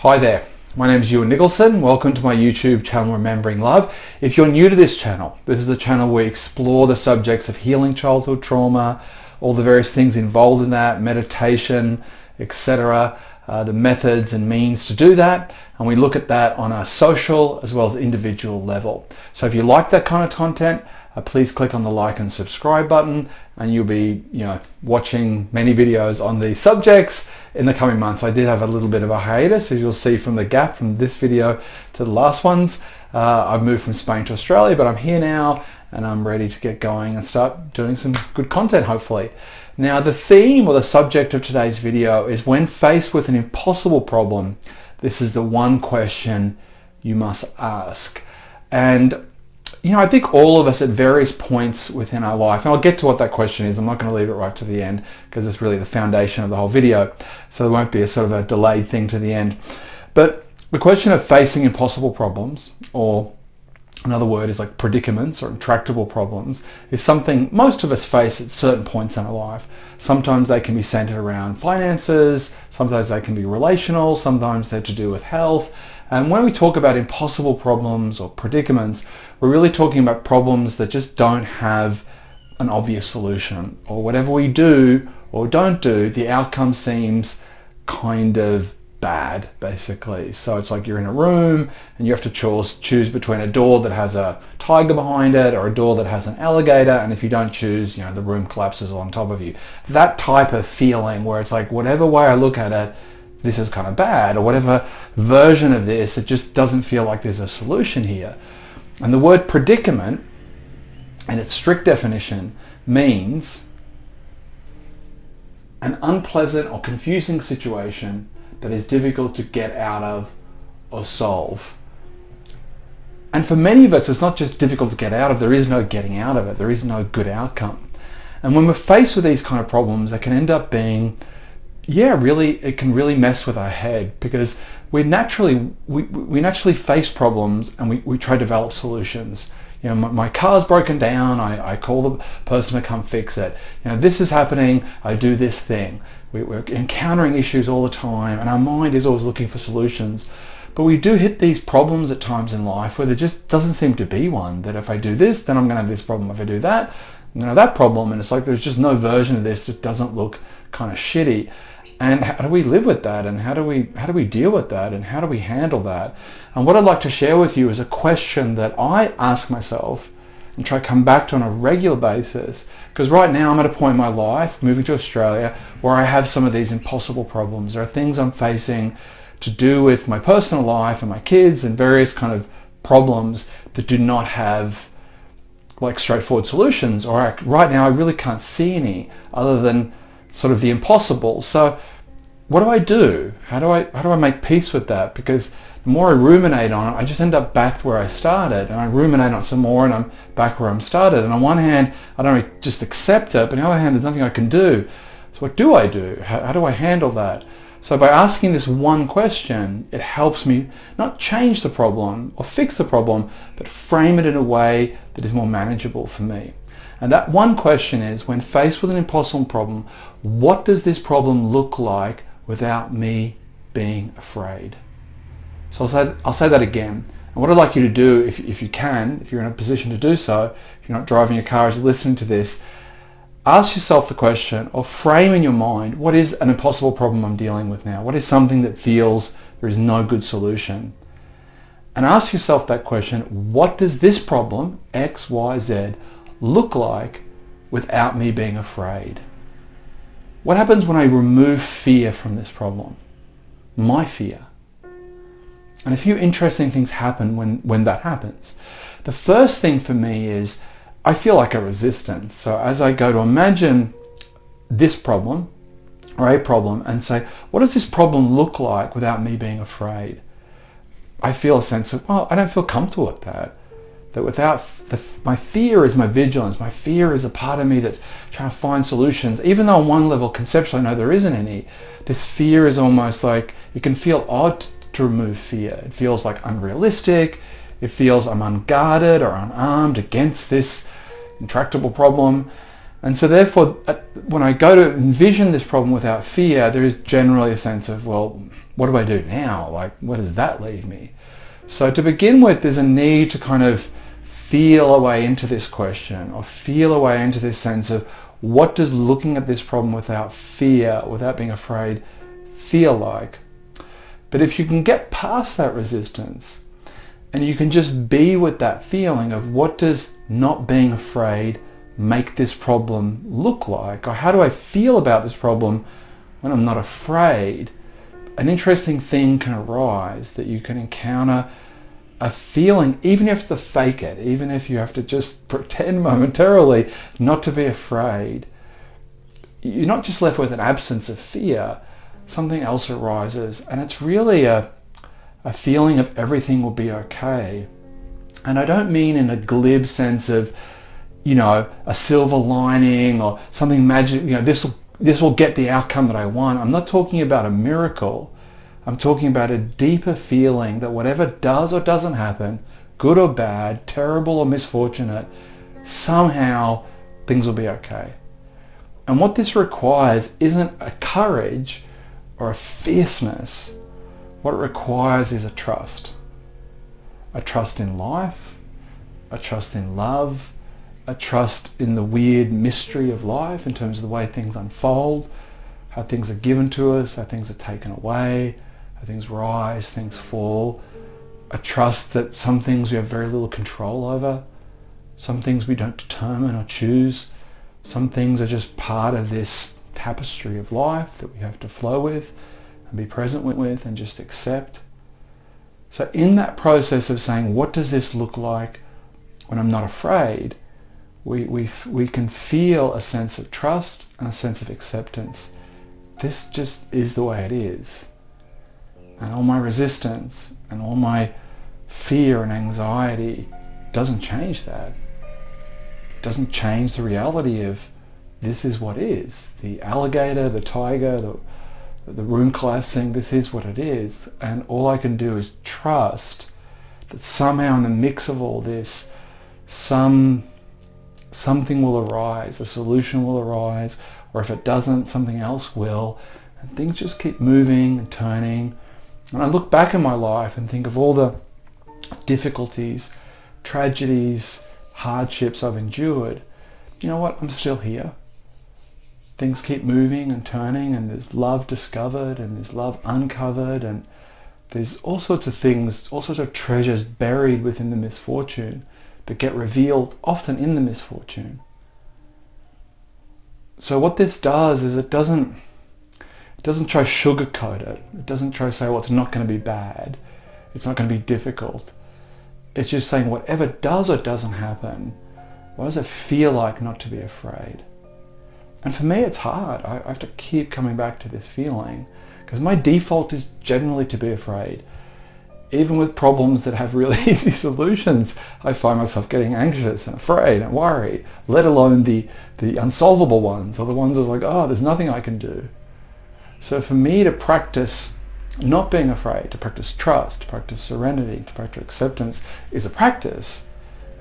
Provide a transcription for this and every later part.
Hi there, my name is Ewan Nicholson. Welcome to my YouTube channel, Remembering Love. If you're new to this channel, this is a channel where we explore the subjects of healing childhood trauma, all the various things involved in that, meditation, etc., the methods and means to do that, and we look at that on a social as well as individual level. So if you like that kind of content, please click on the like and subscribe button, and you'll be watching many videos on these subjects in the coming months. I did have a little bit of a hiatus, as you'll see from the gap from this video to the last ones. I've moved from Spain to Australia, but I'm here now and I'm ready to get going and start doing some good content, hopefully. Now, the theme or the subject of today's video is when faced with an impossible problem, this is the one question you must ask. And I think all of us at various points within our life, and I'll get to what that question is, I'm not going to leave it right to the end because it's really the foundation of the whole video, so there won't be a sort of a delayed thing to the end. But the question of facing impossible problems, or another word is like predicaments or intractable problems, is something most of us face at certain points in our life. Sometimes they can be centered around finances, sometimes they can be relational, sometimes they're to do with health. And when we talk about impossible problems or predicaments, we're really talking about problems that just don't have an obvious solution, or whatever we do or don't do, the outcome seems kind of bad, basically. So it's like you're in a room and you have to choose between a door that has a tiger behind it or a door that has an alligator, and if you don't choose, the room collapses on top of you. That type of feeling where it's like, whatever way I look at it, this is kind of bad, or whatever version of this, it just doesn't feel like there's a solution here. And the word predicament, in its strict definition, means an unpleasant or confusing situation that is difficult to get out of or solve. And for many of us, it's not just difficult to get out of, there is no getting out of it, there is no good outcome. And when we're faced with these kind of problems, they can end up being, it can really mess with our head, because we naturally face problems and we try to develop solutions. My car's broken down, I call the person to come fix it. This is happening, I do this thing. We're encountering issues all the time, and our mind is always looking for solutions. But we do hit these problems at times in life where there just doesn't seem to be one, that if I do this, then I'm going to have this problem. If I do that, I'm going to have that problem. And it's like there's just no version of this that doesn't look kind of shitty. And how do we live with that? And how do we deal with that? And how do we handle that? And what I'd like to share with you is a question that I ask myself and try to come back to on a regular basis. Because right now I'm at a point in my life, moving to Australia, where I have some of these impossible problems. There are things I'm facing to do with my personal life and my kids and various kind of problems that do not have like straightforward solutions. Or right now I really can't see any other than sort of the impossible. So what do? How do I make peace with that? Because the more I ruminate on it, I just end up back where I started, and I ruminate on it some more and I'm back where I started. And on one hand, I don't just accept it, but on the other hand, there's nothing I can do. So what do I do? How do I handle that? So by asking this one question, it helps me not change the problem or fix the problem, but frame it in a way that is more manageable for me. And that one question is, when faced with an impossible problem, what does this problem look like without me being afraid? So I'll say that again. And what I'd like you to do, if you can, if you're in a position to do so, if you're not driving your car as you're listening to this, ask yourself the question, or frame in your mind, what is an impossible problem I'm dealing with now? What is something that feels there is no good solution? And ask yourself that question, what does this problem, X, Y, Z, look like without me being afraid? What happens when I remove fear from this problem? My fear. And a few interesting things happen when that happens. The first thing for me is I feel like a resistance. So as I go to imagine this problem or a problem and say, what does this problem look like without me being afraid? I feel a sense of, I don't feel comfortable with that. That without my fear is my vigilance. My fear is a part of me that's trying to find solutions. Even though on one level conceptually I know there isn't any, this fear is almost like, it can feel odd to remove fear. It feels like unrealistic. It feels I'm unguarded or unarmed against this intractable problem. And so therefore, when I go to envision this problem without fear, there is generally a sense of, well, what do I do now? Like, where does that leave me? So to begin with, there's a need to kind of feel a way into this question, or feel a way into this sense of, what does looking at this problem without fear, without being afraid, feel like? But if you can get past that resistance, and you can just be with that feeling of, what does not being afraid make this problem look like? Or how do I feel about this problem when I'm not afraid? An interesting thing can arise, that you can encounter a feeling, even if you have to fake it, even if you have to just pretend momentarily not to be afraid, you're not just left with an absence of fear. Something else arises, and it's really a feeling of everything will be okay. And I don't mean in a glib sense of, a silver lining or something magic, this will get the outcome that I want. I'm not talking about a miracle. I'm talking about a deeper feeling that whatever does or doesn't happen, good or bad, terrible or misfortunate, somehow things will be okay. And what this requires isn't a courage or a fierceness. What it requires is a trust. A trust in life, a trust in love, a trust in the weird mystery of life in terms of the way things unfold, how things are given to us, how things are taken away, how things rise, things fall. A trust that some things we have very little control over, some things we don't determine or choose, some things are just part of this tapestry of life that we have to flow with and be present with and just accept. So in that process of saying, what does this look like when I'm not afraid, we can feel a sense of trust and a sense of acceptance. This just is the way it is. And all my resistance and all my fear and anxiety doesn't change that. It doesn't change the reality of this is what is. The alligator, the tiger, the room collapsing, this is what it is. And all I can do is trust that somehow in the mix of all this, something will arise, a solution will arise, or if it doesn't, something else will. And things just keep moving and turning. And I look back in my life and think of all the difficulties, tragedies, hardships I've endured. You know what? I'm still here. Things keep moving and turning, and there's love discovered and there's love uncovered, and there's all sorts of things, all sorts of treasures buried within the misfortune that get revealed often in the misfortune. So what this does is it doesn't try to sugarcoat it. It doesn't try to say, well, it's not going to be bad. It's not going to be difficult. It's just saying whatever does or doesn't happen, what does it feel like not to be afraid? And for me, it's hard. I have to keep coming back to this feeling because my default is generally to be afraid. Even with problems that have really easy solutions, I find myself getting anxious and afraid and worried, let alone the unsolvable ones, or the ones that's like, oh, there's nothing I can do. So for me to practice not being afraid, to practice trust, to practice serenity, to practice acceptance is a practice.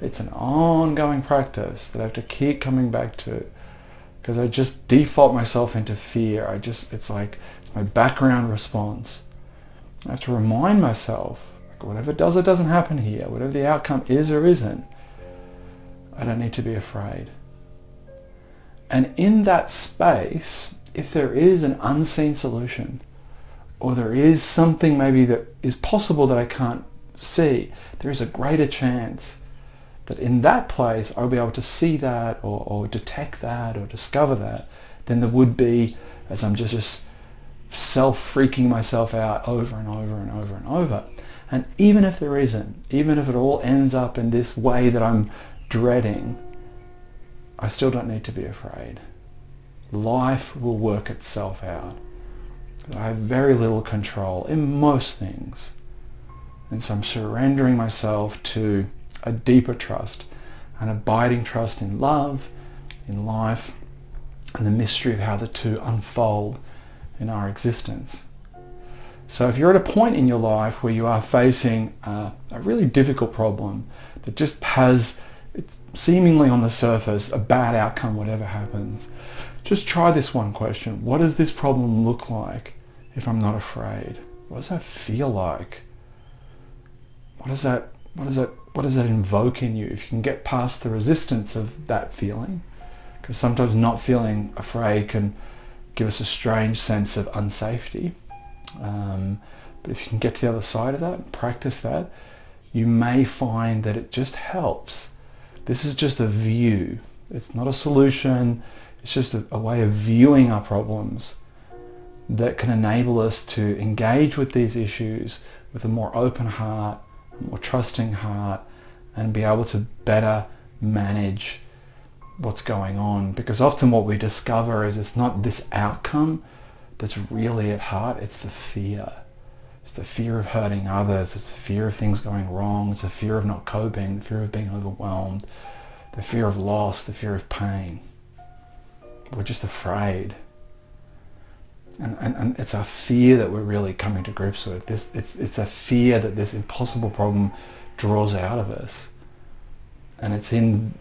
It's an ongoing practice that I have to keep coming back to because I just default myself into fear. It's like my background response. I have to remind myself, like, whatever does or doesn't happen here, whatever the outcome is or isn't, I don't need to be afraid. And in that space, if there is an unseen solution, or there is something maybe that is possible that I can't see, there is a greater chance that in that place I'll be able to see that or detect that or discover that than there would be as I'm just self-freaking myself out over and over and over and over. And even if there isn't, even if it all ends up in this way that I'm dreading, I still don't need to be afraid. Life will work itself out. I have very little control in most things. And so I'm surrendering myself to a deeper trust, an abiding trust in love, in life, and the mystery of how the two unfold in our existence. So if you're at a point in your life where you are facing a really difficult problem that just has, seemingly on the surface a bad outcome, whatever happens, just try this one question. What does this problem look like if I'm not afraid? What does that feel like? What does that invoke in you? If you can get past the resistance of that feeling, because sometimes not feeling afraid can give us a strange sense of unsafety. But if you can get to the other side of that and practice that, you may find that it just helps. This is just a view. It's not a solution. It's just a way of viewing our problems that can enable us to engage with these issues with a more open heart, a more trusting heart, and be able to better manage what's going on. Because often what we discover is it's not this outcome that's really at heart, it's the fear. It's the fear of hurting others, it's the fear of things going wrong, it's the fear of not coping, the fear of being overwhelmed, the fear of loss, the fear of pain. We're just afraid. And it's our fear that we're really coming to grips with. It's a fear that this impossible problem draws out of us. And it's in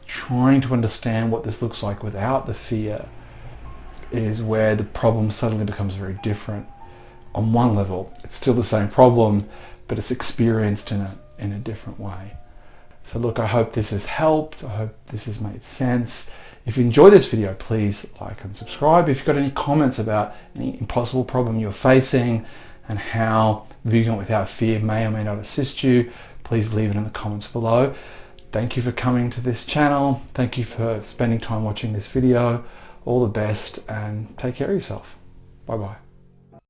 trying to understand what this looks like without the fear is where the problem suddenly becomes very different. On one level, it's still the same problem, but it's experienced in a different way. So look, I hope this has helped. I hope this has made sense. If you enjoyed this video, please like and subscribe. If you've got any comments about any impossible problem you're facing and how viewing it without fear may or may not assist you, please leave it in the comments below. Thank you for coming to this channel. Thank you for spending time watching this video. All the best and take care of yourself. Bye bye.